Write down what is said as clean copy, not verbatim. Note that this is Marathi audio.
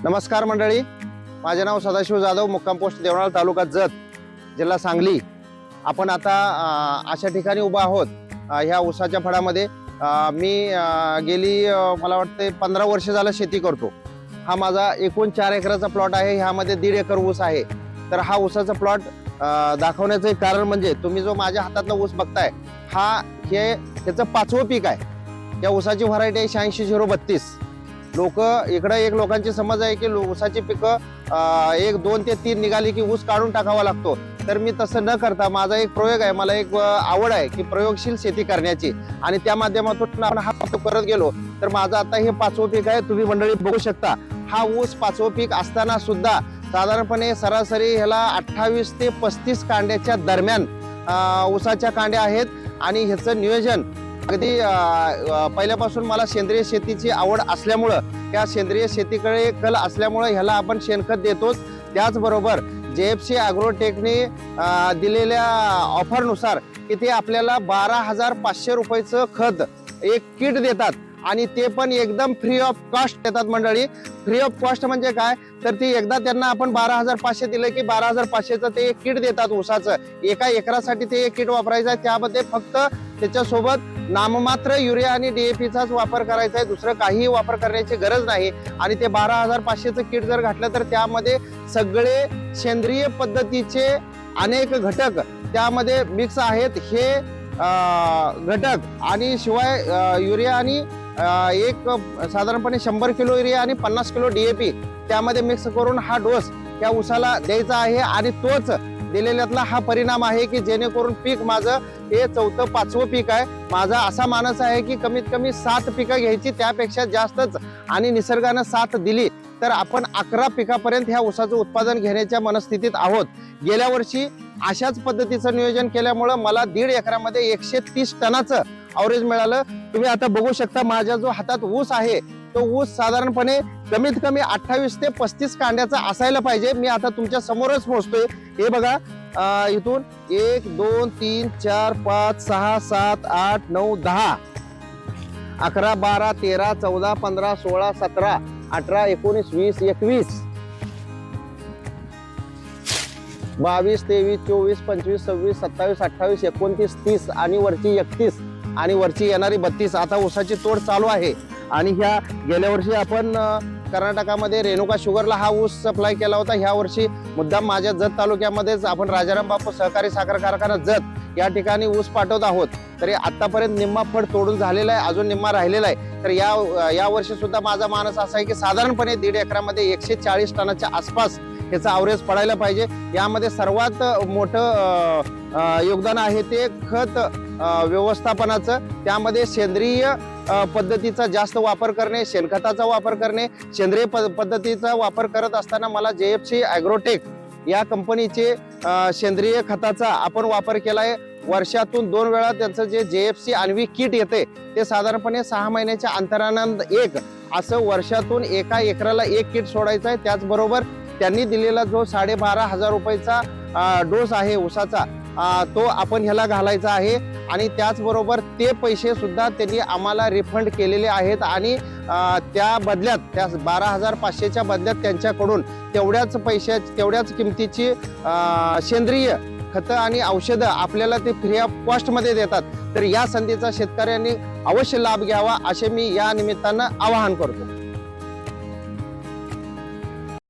नमस्कार मंडळी, माझे नाव सदाशिव जाधव, मुक्काम पोस्ट देवळाली, तालुका जत, जिल्हा सांगली। आपण आता अशा ठिकाणी उभा आहोत ह्या ऊसाच्या फळामध्ये। मी गेली मला वाटते 15 वर्ष झालं शेती करतो। हा माझा एकूण 4 एकराचा प्लॉट आहे। ह्यामध्ये 1.5 एकर ऊस आहे। तर हा ऊसाचा प्लॉट दाखवण्याचं एक कारण म्हणजे तुम्ही जो माझ्या हातातला ऊस बघताय, ह्याचं 5वं पीक आहे। या ऊसाची व्हरायटी आहे 86-032। लोकांची समज आहे की ऊसाची पिकं 1, 2 ते 3 निघाली की ऊस काढून टाकावा लागतो। तर मी तसं न करता माझा एक प्रयोग आहे, मला एक आवड आहे की प्रयोगशील शेती करण्याची, आणि त्या माध्यमातून आपण हा करत गेलो। तर माझं आता हे 5वं पीक आहे। तुम्ही मंडळी बघू शकता, हा ऊस 5वं पीक असताना सुद्धा साधारणपणे सरासरी ह्याला 28 ते 35 कांड्याच्या दरम्यान ऊसाच्या कांड्या आहेत। आणि ह्याचं नियोजन अगदी पहिल्यापासून मला सेंद्रिय शेतीची आवड असल्यामुळं, त्या सेंद्रिय शेतीकडे कल असल्यामुळं ह्याला आपण शेणखत देतोच। त्याचबरोबर JFC ॲग्रोटेकने दिलेल्या ऑफरनुसार की ते आपल्याला 12,500 रुपयाचं खत एक किट देतात, आणि ते पण एकदम फ्री ऑफ कॉस्ट देतात। मंडळी, फ्री ऑफ कॉस्ट म्हणजे काय, तर ती एकदा त्यांना आपण 12,500 दिलं की 12,500चं ते एक किट देतात ऊसाचं। एका एकरासाठी ते एक किट वापरायचं आहे। त्यामध्ये फक्त त्याच्यासोबत नाममात्र युरिया आणि DAPचाच वापर करायचा आहे, दुसरं काहीही वापर करण्याची गरज नाही। आणि ते 12,500चं किट जर घातलं तर त्यामध्ये सगळे सेंद्रिय पद्धतीचे अनेक घटक त्यामध्ये मिक्स आहेत। हे घटक आणि शिवाय युरिया आणि एक साधारणपणे 100 किलो युरिया आणि 50 किलो DAP त्यामध्ये मिक्स करून हा डोस त्या ऊसाला द्यायचा आहे। आणि तोच दिलेल्यातला हा परिणाम आहे की जेणेकरून पीक माझं हे 4थं 5वं पीक आहे। माझा असा मानस आहे की कमीत कमी 7 पिकं घ्यायची, त्यापेक्षा जास्तच, आणि निसर्गानं साथ दिली तर आपण 11 पिकापर्यंत ह्या ऊसाचं उत्पादन घेण्याच्या मनस्थितीत आहोत। गेल्या वर्षी अशाच पद्धतीचं नियोजन केल्यामुळं मला 1.5 एकरामध्ये 130 टनाचं ॲव्हरेज मिळालं। तुम्ही आता बघू शकता, माझ्या जो हातात ऊस आहे तो ऊस साधारणपणे कमीत कमी 28 ते 35 कांड्याचा असायला पाहिजे। मी आता तुमच्या समोरच पोहोचतोय। हे बघा, इथून 1, 2, 3, 4, 5, 6, 7, 8, 9, 10, 11, 12, 13, 14, 15, 16, 17, 18, 19, 20, 21, 22, 23, 24, 25, 26, 27, 28, 29, 30 आणि वरची 31 आणि वरची येणारी 32। आता ऊसाची तोड चालू आहे। आणि ह्या गेल्या वर्षी आपण कर्नाटकामध्ये रेणुका शुगरला हा ऊस सप्लाय केला होता। ह्या वर्षी मुद्दाम माझ्या जत तालुक्यामध्येच आपण राजाराम बापू सहकारी साखर कारखाना जत या ठिकाणी ऊस पाठवत आहोत। तरी आतापर्यंत निम्मा फळ तोडून झालेला आहे, अजून निम्मा राहिलेला आहे। तर या वर्षी सुद्धा माझा मानस असा आहे की साधारणपणे 1.5 एकरामध्ये 140 टनाच्या आसपास ह्याचा ॲव्हरेज पडायला पाहिजे। यामध्ये सर्वात मोठं योगदान आहे ते खत व्यवस्थापनाचं। त्यामध्ये सेंद्रिय पद्धतीचा जास्त वापर करणे, शेणखताचा वापर करणे। सेंद्रिय पद्धतीचा वापर करत असताना मला JFC ॲग्रोटेक या कंपनीचे सेंद्रिय खताचा आपण वापर केला आहे। वर्षातून 2 वेळा त्यांचं जे JFC आण्विक किट येते ते साधारणपणे 6 महिन्याच्या अंतरानं एक असं वर्षातून एका एकराला एक किट सोडायचं आहे। त्याचबरोबर त्यांनी दिलेला जो 12,500 रुपयाचा डोस आहे ऊसाचा, तो आपण ह्याला घालायचा आहे। आणि त्याचबरोबर ते पैसे सुद्धा त्यांनी आम्हाला रिफंड केलेले आहेत। आणि त्या बदल्यात, त्या 12,500च्या बदल्यात त्यांच्याकडून तेवढ्याच किमतीची सेंद्रिय खतं आणि औषधं आपल्याला ते फ्री ऑफ कॉस्टमध्ये देतात। तर या संधीचा शेतकऱ्यांनी अवश्य लाभ घ्यावा असे मी या निमित्तानं आवाहन करतो।